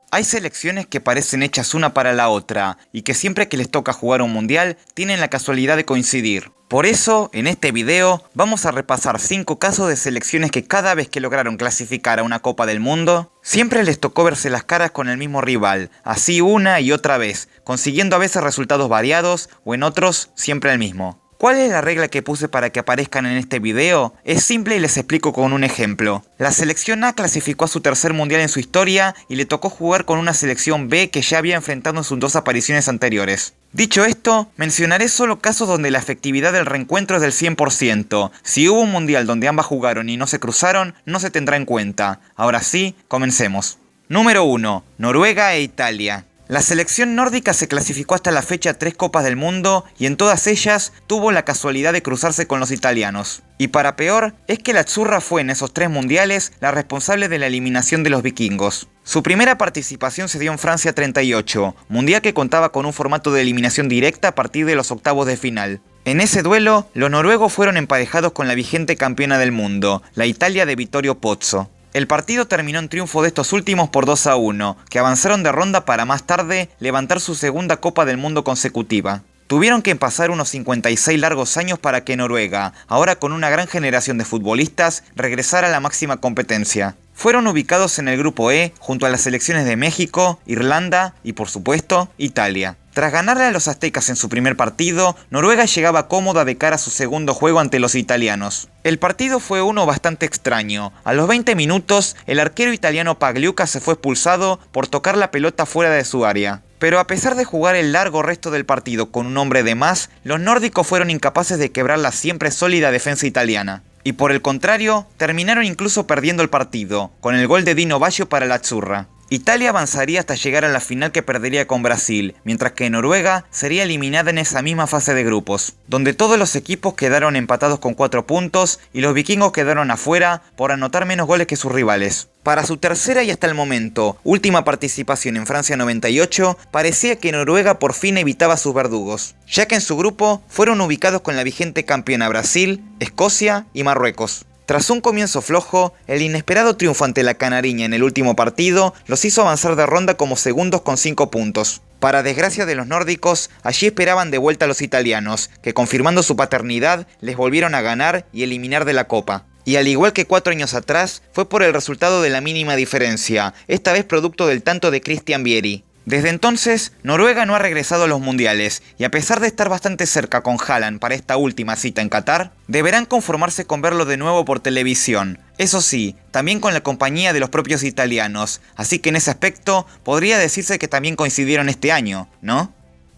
Hay selecciones que parecen hechas una para la otra y que siempre que les toca jugar un mundial tienen la casualidad de coincidir. Por eso, en este video, vamos a repasar 5 casos de selecciones que cada vez que lograron clasificar a una Copa del Mundo, siempre les tocó verse las caras con el mismo rival, así una y otra vez, consiguiendo a veces resultados variados o en otros siempre el mismo. ¿Cuál es la regla que puse para que aparezcan en este video? Es simple y les explico con un ejemplo. La selección A clasificó a su tercer mundial en su historia y le tocó jugar con una selección B que ya había enfrentado en sus 2 apariciones anteriores. Dicho esto, mencionaré solo casos donde la efectividad del reencuentro es del 100%. Si hubo un mundial donde ambas jugaron y no se cruzaron, no se tendrá en cuenta. Ahora sí, comencemos. Número 1. Noruega e Italia. La selección nórdica se clasificó hasta la fecha a 3 Copas del Mundo y en todas ellas tuvo la casualidad de cruzarse con los italianos. Y para peor, es que la Azzurra fue en esos 3 mundiales la responsable de la eliminación de los vikingos. Su primera participación se dio en Francia 38, mundial que contaba con un formato de eliminación directa a partir de los octavos de final. En ese duelo, los noruegos fueron emparejados con la vigente campeona del mundo, la Italia de Vittorio Pozzo. El partido terminó en triunfo de estos últimos por 2-1, que avanzaron de ronda para más tarde levantar su segunda Copa del Mundo consecutiva. Tuvieron que pasar unos 56 largos años para que Noruega, ahora con una gran generación de futbolistas, regresara a la máxima competencia. Fueron ubicados en el grupo E junto a las selecciones de México, Irlanda y por supuesto Italia. Tras ganarle a los aztecas en su primer partido, Noruega llegaba cómoda de cara a su segundo juego ante los italianos. El partido fue uno bastante extraño. A los 20 minutos, el arquero italiano Pagliuca se fue expulsado por tocar la pelota fuera de su área. Pero a pesar de jugar el largo resto del partido con un hombre de más, los nórdicos fueron incapaces de quebrar la siempre sólida defensa italiana. Y por el contrario, terminaron incluso perdiendo el partido, con el gol de Dino Baggio para la Azzurra. Italia avanzaría hasta llegar a la final que perdería con Brasil, mientras que Noruega sería eliminada en esa misma fase de grupos, donde todos los equipos quedaron empatados con 4 puntos y los vikingos quedaron afuera por anotar menos goles que sus rivales. Para su tercera y hasta el momento última participación en Francia 98, parecía que Noruega por fin evitaba a sus verdugos, ya que en su grupo fueron ubicados con la vigente campeona Brasil, Escocia y Marruecos. Tras un comienzo flojo, el inesperado triunfo ante la Canariña en el último partido los hizo avanzar de ronda como segundos con 5 puntos. Para desgracia de los nórdicos, allí esperaban de vuelta a los italianos, que confirmando su paternidad les volvieron a ganar y eliminar de la Copa. Y al igual que 4 años atrás, fue por el resultado de la mínima diferencia, esta vez producto del tanto de Christian Vieri. Desde entonces, Noruega no ha regresado a los mundiales, y a pesar de estar bastante cerca con Haaland para esta última cita en Qatar, deberán conformarse con verlo de nuevo por televisión. Eso sí, también con la compañía de los propios italianos, así que en ese aspecto podría decirse que también coincidieron este año, ¿no?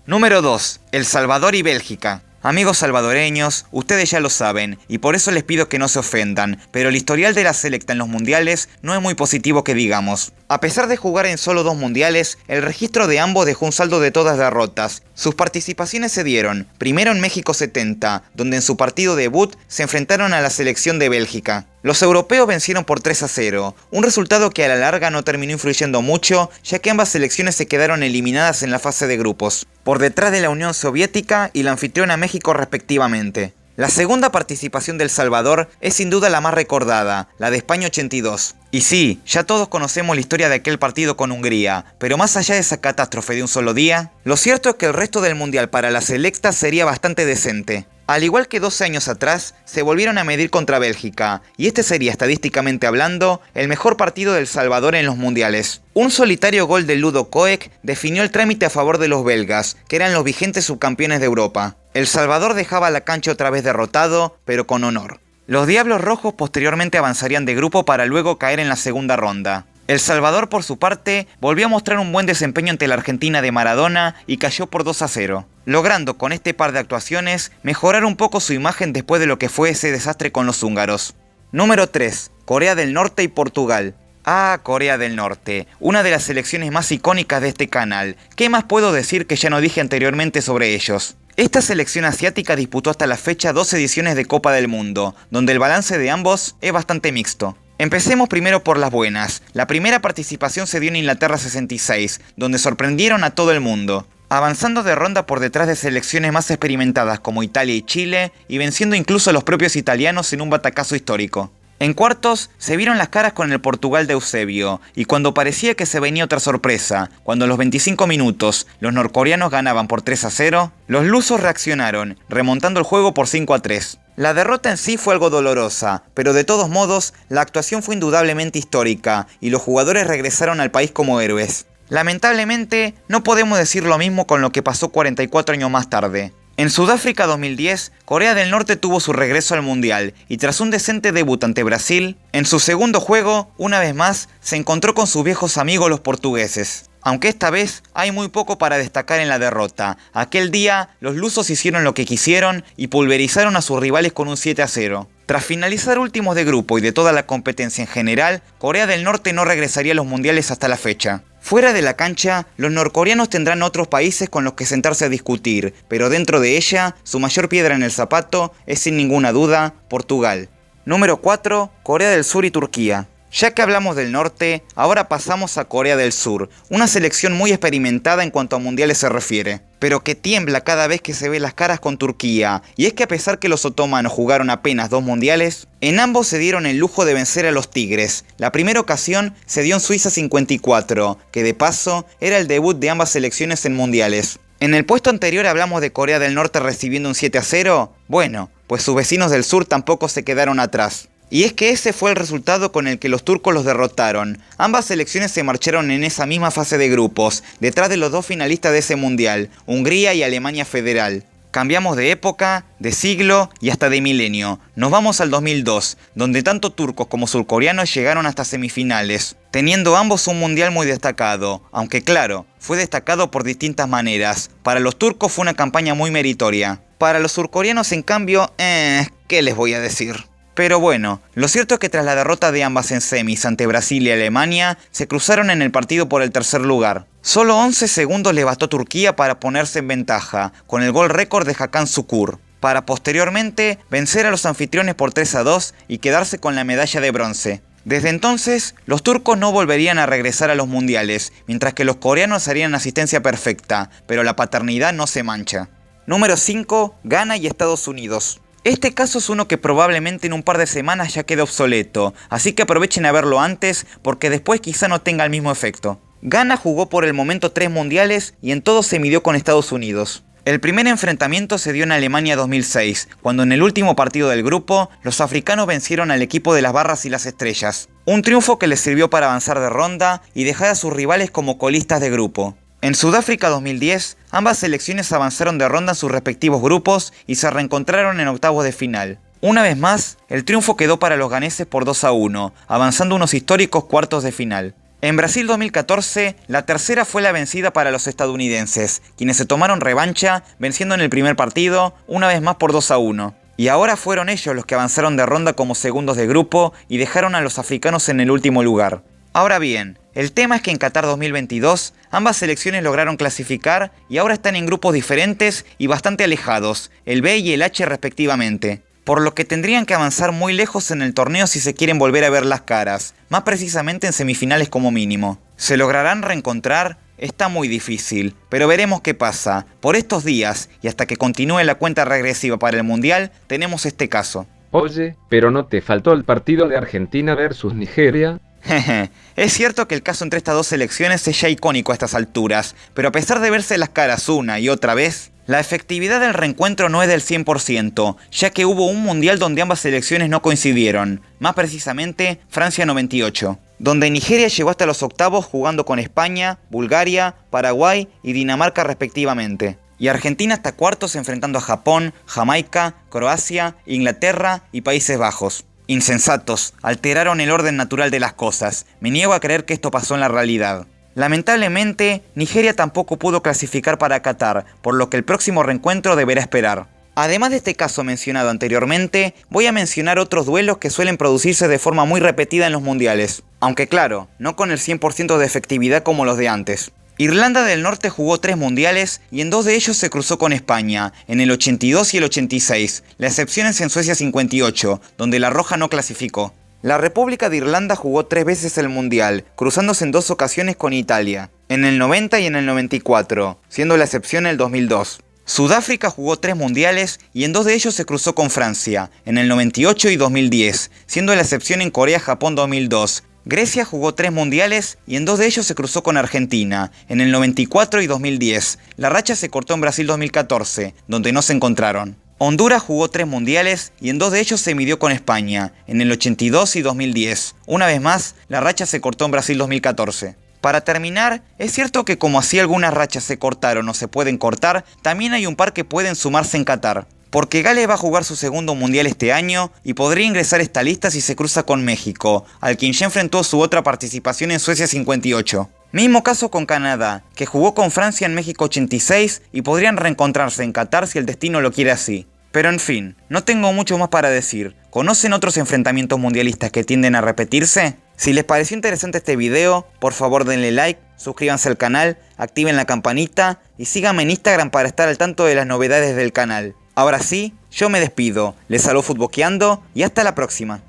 Número 2. El Salvador y Bélgica. Amigos salvadoreños, ustedes ya lo saben, y por eso les pido que no se ofendan, pero el historial de la selecta en los mundiales no es muy positivo que digamos. A pesar de jugar en solo 2 mundiales, el registro de ambos dejó un saldo de todas derrotas. Sus participaciones se dieron, primero en México 70, donde en su partido debut se enfrentaron a la selección de Bélgica. Los europeos vencieron por 3-0, un resultado que a la larga no terminó influyendo mucho, ya que ambas selecciones se quedaron eliminadas en la fase de grupos, por detrás de la Unión Soviética y la anfitriona México respectivamente. La segunda participación del Salvador es sin duda la más recordada, la de España 82. Y sí, ya todos conocemos la historia de aquel partido con Hungría, pero más allá de esa catástrofe de un solo día, lo cierto es que el resto del mundial para la selecta sería bastante decente. Al igual que 12 años atrás, se volvieron a medir contra Bélgica, y este sería estadísticamente hablando, el mejor partido del Salvador en los mundiales. Un solitario gol de Ludo Koek definió el trámite a favor de los belgas, que eran los vigentes subcampeones de Europa. El Salvador dejaba la cancha otra vez derrotado, pero con honor. Los Diablos Rojos posteriormente avanzarían de grupo para luego caer en la segunda ronda. El Salvador, por su parte, volvió a mostrar un buen desempeño ante la Argentina de Maradona y cayó por 2-0, logrando con este par de actuaciones mejorar un poco su imagen después de lo que fue ese desastre con los húngaros. Número 3. Corea del Norte y Portugal. Ah, Corea del Norte, una de las selecciones más icónicas de este canal. ¿Qué más puedo decir que ya no dije anteriormente sobre ellos? Esta selección asiática disputó hasta la fecha 2 ediciones de Copa del Mundo, donde el balance de ambos es bastante mixto. Empecemos primero por las buenas. La primera participación se dio en Inglaterra 66, donde sorprendieron a todo el mundo, avanzando de ronda por detrás de selecciones más experimentadas como Italia y Chile, y venciendo incluso a los propios italianos en un batacazo histórico. En cuartos se vieron las caras con el Portugal de Eusebio, y cuando parecía que se venía otra sorpresa, cuando a los 25 minutos los norcoreanos ganaban por 3-0, los lusos reaccionaron, remontando el juego por 5-3. La derrota en sí fue algo dolorosa, pero de todos modos, la actuación fue indudablemente histórica, y los jugadores regresaron al país como héroes. Lamentablemente, no podemos decir lo mismo con lo que pasó 44 años más tarde. En Sudáfrica 2010, Corea del Norte tuvo su regreso al Mundial y tras un decente debut ante Brasil, en su segundo juego, una vez más, se encontró con sus viejos amigos los portugueses. Aunque esta vez hay muy poco para destacar en la derrota. Aquel día, los lusos hicieron lo que quisieron y pulverizaron a sus rivales con un 7-0. Tras finalizar últimos de grupo y de toda la competencia en general, Corea del Norte no regresaría a los mundiales hasta la fecha. Fuera de la cancha, los norcoreanos tendrán otros países con los que sentarse a discutir, pero dentro de ella, su mayor piedra en el zapato es sin ninguna duda Portugal. Número 4. Corea del Sur y Turquía. Ya que hablamos del norte, ahora pasamos a Corea del Sur, una selección muy experimentada en cuanto a mundiales se refiere, pero que tiembla cada vez que se ve las caras con Turquía, y es que a pesar que los otomanos jugaron apenas 2 mundiales, en ambos se dieron el lujo de vencer a los tigres. La primera ocasión se dio en Suiza 54, que de paso era el debut de ambas selecciones en mundiales. En el puesto anterior hablamos de Corea del Norte recibiendo un 7-0, bueno, pues sus vecinos del sur tampoco se quedaron atrás. Y es que ese fue el resultado con el que los turcos los derrotaron. Ambas selecciones se marcharon en esa misma fase de grupos, detrás de los 2 finalistas de ese mundial, Hungría y Alemania Federal. Cambiamos de época, de siglo y hasta de milenio. Nos vamos al 2002, donde tanto turcos como surcoreanos llegaron hasta semifinales, teniendo ambos un mundial muy destacado, aunque claro, fue destacado por distintas maneras. Para los turcos fue una campaña muy meritoria. Para los surcoreanos en cambio, ¿qué les voy a decir? Pero bueno, lo cierto es que tras la derrota de ambas en semis ante Brasil y Alemania, se cruzaron en el partido por el tercer lugar. Solo 11 segundos le bastó a Turquía para ponerse en ventaja, con el gol récord de Hakan Şükür, para posteriormente vencer a los anfitriones por 3-2 y quedarse con la medalla de bronce. Desde entonces, los turcos no volverían a regresar a los mundiales, mientras que los coreanos harían asistencia perfecta, pero la paternidad no se mancha. Número 5. Ghana y Estados Unidos. Este caso es uno que probablemente en un par de semanas ya quede obsoleto, así que aprovechen a verlo antes porque después quizá no tenga el mismo efecto. Ghana jugó por el momento 3 mundiales y en todos se midió con Estados Unidos. El primer enfrentamiento se dio en Alemania 2006, cuando en el último partido del grupo, los africanos vencieron al equipo de las barras y las estrellas. Un triunfo que les sirvió para avanzar de ronda y dejar a sus rivales como colistas de grupo. En Sudáfrica 2010, ambas selecciones avanzaron de ronda en sus respectivos grupos y se reencontraron en octavos de final. Una vez más, el triunfo quedó para los ganeses por 2-1, avanzando unos históricos cuartos de final. En Brasil 2014, la tercera fue la vencida para los estadounidenses, quienes se tomaron revancha, venciendo en el primer partido, una vez más por 2-1. Y ahora fueron ellos los que avanzaron de ronda como segundos de grupo y dejaron a los africanos en el último lugar. Ahora bien, el tema es que en Qatar 2022 ambas selecciones lograron clasificar y ahora están en grupos diferentes y bastante alejados, el B y el H respectivamente, por lo que tendrían que avanzar muy lejos en el torneo si se quieren volver a ver las caras, más precisamente en semifinales como mínimo. ¿Se lograrán reencontrar? Está muy difícil, pero veremos qué pasa. Por estos días y hasta que continúe la cuenta regresiva para el Mundial, tenemos este caso. Oye, ¿pero no te faltó el partido de Argentina versus Nigeria? Es cierto que el caso entre estas 2 selecciones es ya icónico a estas alturas, pero a pesar de verse las caras una y otra vez, la efectividad del reencuentro no es del 100%, ya que hubo un mundial donde ambas selecciones no coincidieron, más precisamente Francia 98, donde Nigeria llegó hasta los octavos jugando con España, Bulgaria, Paraguay y Dinamarca respectivamente, y Argentina hasta cuartos enfrentando a Japón, Jamaica, Croacia, Inglaterra y Países Bajos. Insensatos, alteraron el orden natural de las cosas. Me niego a creer que esto pasó en la realidad. Lamentablemente, Nigeria tampoco pudo clasificar para Qatar, por lo que el próximo reencuentro deberá esperar. Además de este caso mencionado anteriormente, voy a mencionar otros duelos que suelen producirse de forma muy repetida en los mundiales. Aunque claro, no con el 100% de efectividad como los de antes. Irlanda del Norte jugó 3 mundiales y en 2 de ellos se cruzó con España, en el 82 y el 86, la excepción es en Suecia 58, donde la Roja no clasificó. La República de Irlanda jugó 3 veces el mundial, cruzándose en 2 ocasiones con Italia, en el 90 y en el 94, siendo la excepción el 2002. Sudáfrica jugó 3 mundiales y en 2 de ellos se cruzó con Francia, en el 98 y 2010, siendo la excepción en Corea-Japón 2002. Grecia jugó 3 mundiales y en 2 de ellos se cruzó con Argentina, en el 94 y 2010. La racha se cortó en Brasil 2014, donde no se encontraron. Honduras jugó 3 mundiales y en 2 de ellos se midió con España, en el 82 y 2010. Una vez más, la racha se cortó en Brasil 2014. Para terminar, es cierto que como así algunas rachas se cortaron o se pueden cortar, también hay un par que pueden sumarse en Qatar. Porque Gales va a jugar su segundo mundial este año y podría ingresar a esta lista si se cruza con México, al quien ya enfrentó su otra participación en Suecia 58. Mismo caso con Canadá, que jugó con Francia en México 86 y podrían reencontrarse en Qatar si el destino lo quiere así. Pero en fin, no tengo mucho más para decir. ¿Conocen otros enfrentamientos mundialistas que tienden a repetirse? Si les pareció interesante este video, por favor denle like, suscríbanse al canal, activen la campanita y síganme en Instagram para estar al tanto de las novedades del canal. Ahora sí, yo me despido, les saludo Futboqueando y hasta la próxima.